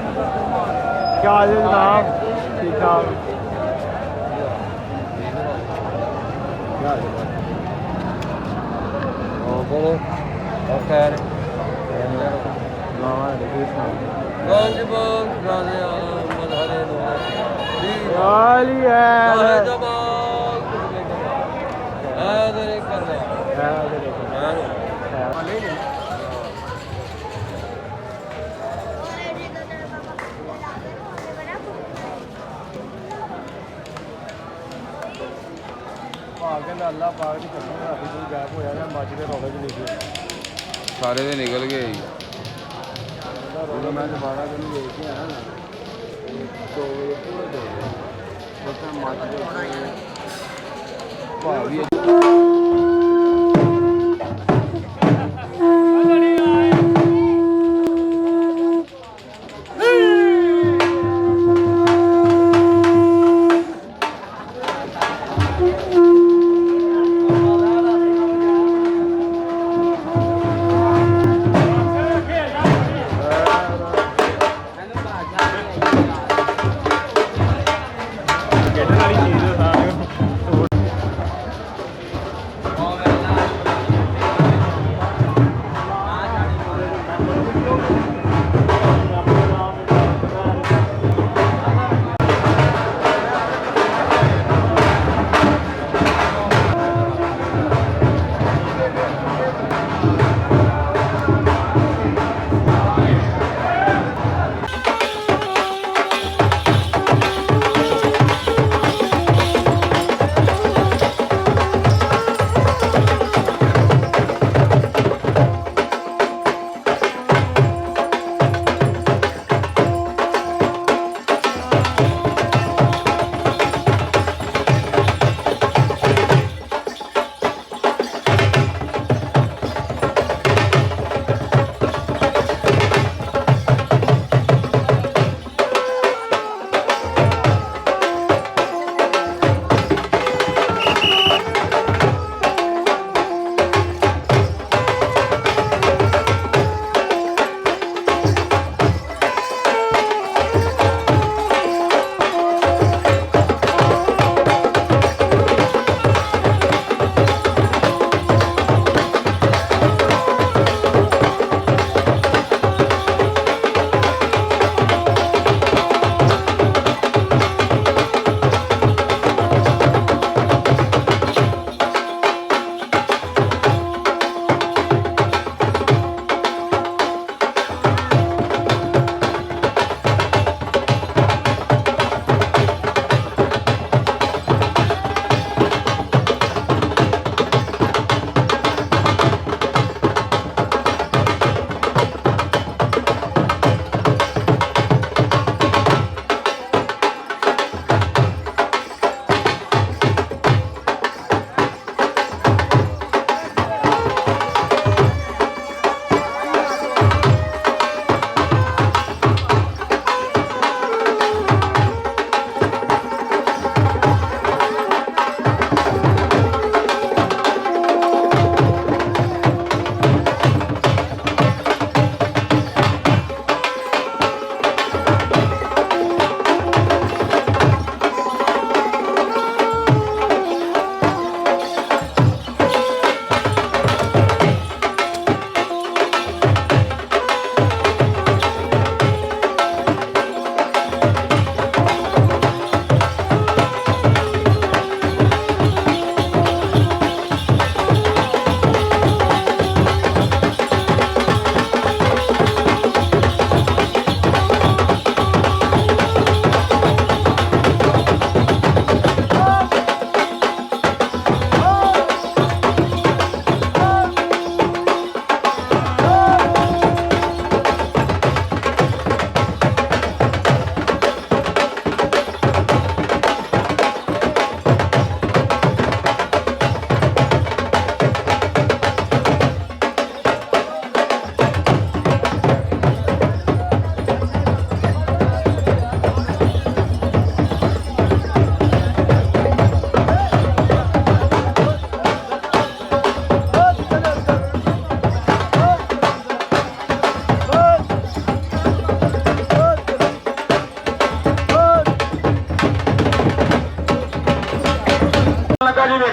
क्या हाल है जनाब? ठीक ठाक। क्या बोलो और खैर कहता अल्लाह पाक की कसम राती कोई गैप होया ना मच के रौले च निकले सारे तो निकल गए रौला मैं दोबारा कभी देख के आया ना 2 बजे पूरे 2 बजे मच के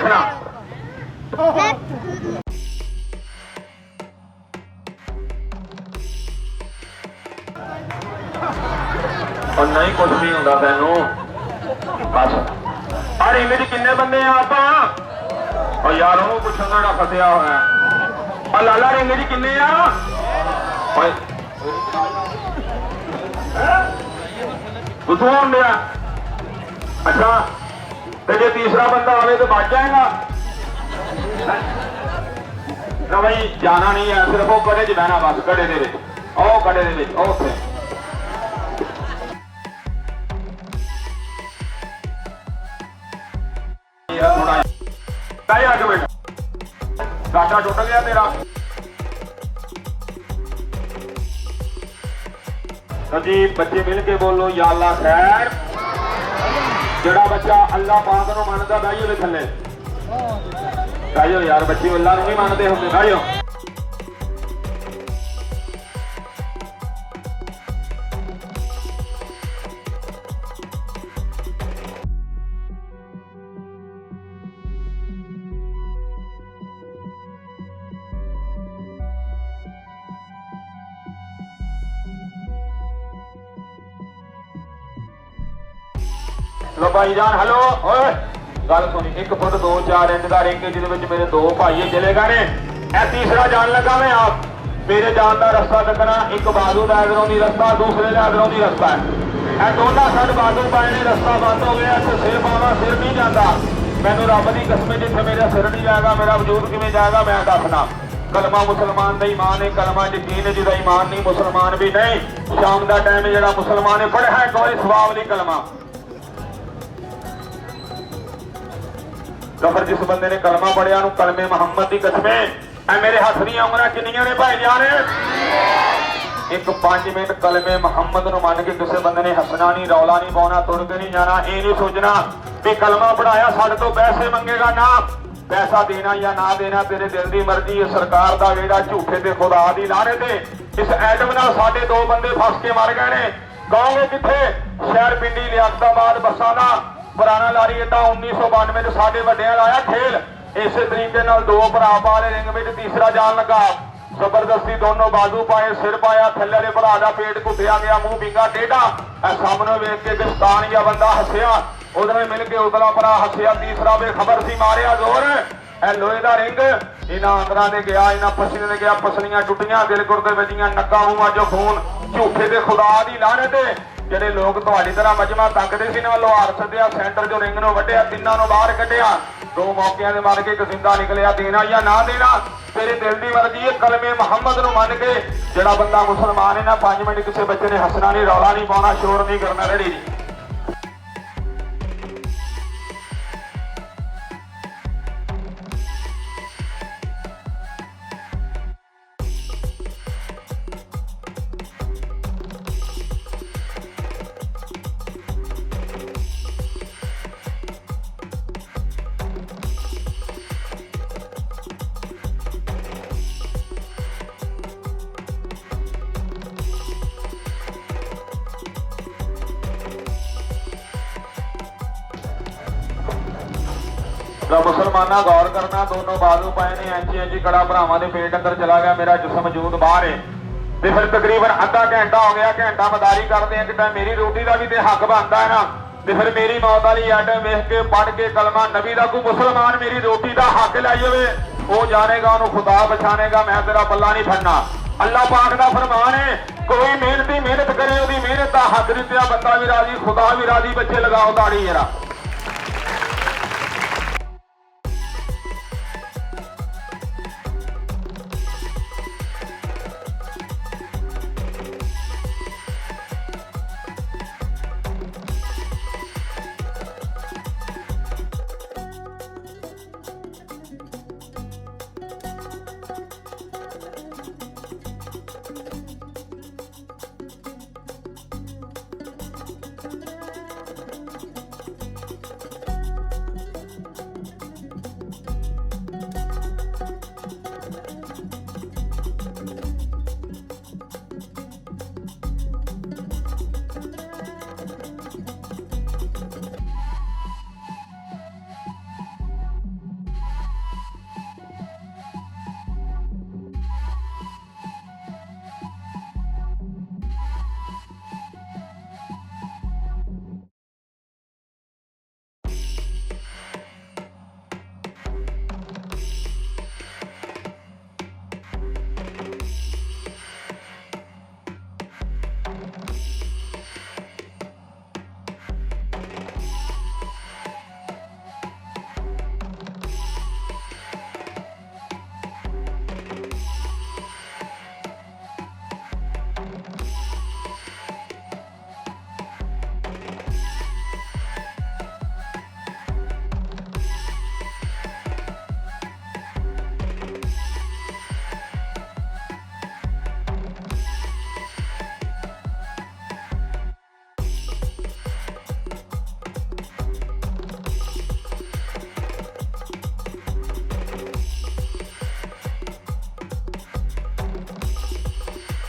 हसना और नहीं कुछ नहीं होगा तैनू बस। और इमेज किन्ने बंदे हैं आप और यार वो कुछ ना फसिया होया और लाला रिंग जी किन्ने आ कुछ होंगे। अच्छा तो जो तीसरा बंदा आवे तो बच जाएगा ना भाई, जाना नहीं है, सिर्फ वो कड़े च बहना बस, कड़े दे विच ओ कड़े दे विच ओ उत्थे काटा टुट गया तेरा। तो जी बच्चे मिल के बोलो या अल्लाह खैर। जड़ा बच्चा अल्लाह पाक नूं मनदा बैठो दे थल्ले बैठो यार, बच्चे अल्लाह नूं नहीं मनदे हुंदे बैठो। लो भाईजान हेलो ओए गल सुनी, 1 फुट 2 4 इंच का रिंग जिहदे विच मेरे 2 भाई चले गए ने। ए तीसरा जान लगा मैं आप मेरे जान का रस्ता तकना, एक बाजू का इधरों दी रस्ता, दूसरे का इधरों दी रस्ता है। ए दोनों साइड बाजू पाए ने, रस्ता बंद हो गया, इत्थे सिर पावा सिर नहीं जाता। मैनूं रब दी कसम जिथे मेरा सिर नहीं जाएगा मेरा वजूद किवें जाएगा मैं दसना। कलमा मुसलमान का ईमान है, कलमा यकीन है, जिहदा ईमान नहीं मुसलमान भी नहीं। शाम का टाइम जिहड़ा मुसलमान है पढ़िया एक बारी सवाब नहीं कलमा। तो फिर जिस बंदे ने कलमा पढ़िया कलमे मुहम्मद की कसमें ऐ मेरे हथ दी उमरां कितनियां ने भाई जान। एक 5 मिनट कलमे मुहम्मद नूं मन के किसी बंदे ने हसना नहीं, रौला नहीं पाउणा, तुर के नहीं जाना। ये नहीं सोचना भी कलमा पढ़ाया साडे तो पैसे मंगेगा ना, पैसा देना या ना देना तेरे दिल की मर्जी है। सरकार का वेड़ा झूठे ते खुदा दी लारे ते इस एडम नाल साडे 2 बंदे फस के मर गए ने। कहोगे किथे? शहर पिंडी लियाकताबाद बसां दा पुराना लारी अड्डा 1992 च साडे वड्डियां लाया खेल। इस तरीके नाल 2 भरा पाले रिंग में, तीसरा जान लगा जबरदस्ती दोनों बाजू पाए, सिर पाया, थल्ले वाले भरा दा पेट घुटिया गया, मुंह बिंगा टेढ़ा। सामने वेख के गिरस्तान या बंदा हसिया, उधर मिल के उदला भरा हसिया, तीसरा बेखबर सी मारिया जोर। ए लोहे का रिंग इन्हां अंदरां दे गया, इन्हां पसीने दे गया, पसलियां टुटियां, दिल गुरदे वजियां, नक्का मूंह जो खून, झूठे दे खुदा दी लानत है। ਜਿਹੜੇ लोग ਤੁਹਾਡੀ तरह मजमा तकते सी ना लोहार सद्या, सेंटर जो रिंग नूं वड्डिया, तिन्नां नूं बाहर कढिया, 2 मौकिਆਂ ਦੇ मार के एक जिंदा निकलिया। देना या ना देना तेरे दिल की मर्जी है। कलमे मुहम्मद नूं मन के जिहड़ा बंदा मुसलमान है ना 5 मिनट किसी बच्चे ने हसना नहीं, रौला नहीं पाउणा, शोर नहीं करना, रेडी नहीं। मुसलमाना गौर करना, दोनों बाजू पाए ने, इंची इंची कड़ा भरावां दे पेट अंदर चला गया, मेरा जिस्म मौजूद बाहर है। तो फिर तकरीबन आधा घंटा हो गया, घंटा मदारी करते हैं कि मेरी रोटी का भी तो हक बनता है ना। तो फिर मेरी मौत वाली आइटम वेख के पढ़ के कलमा नबी का कोई मुसलमान मेरी रोटी का हक लाई हो, वो जानेगा, उन्होंने खुदा पछानेगा, मैं तेरा पल्ला नहीं फड़ना। अल्लाह पाक का फरमान है कोई मेहनती मेहनत करे, वो मेहनत का हक दिता, बंदा भी राजी, खुदा भी राजी। बच्चे लगाओ ताड़ी जरा।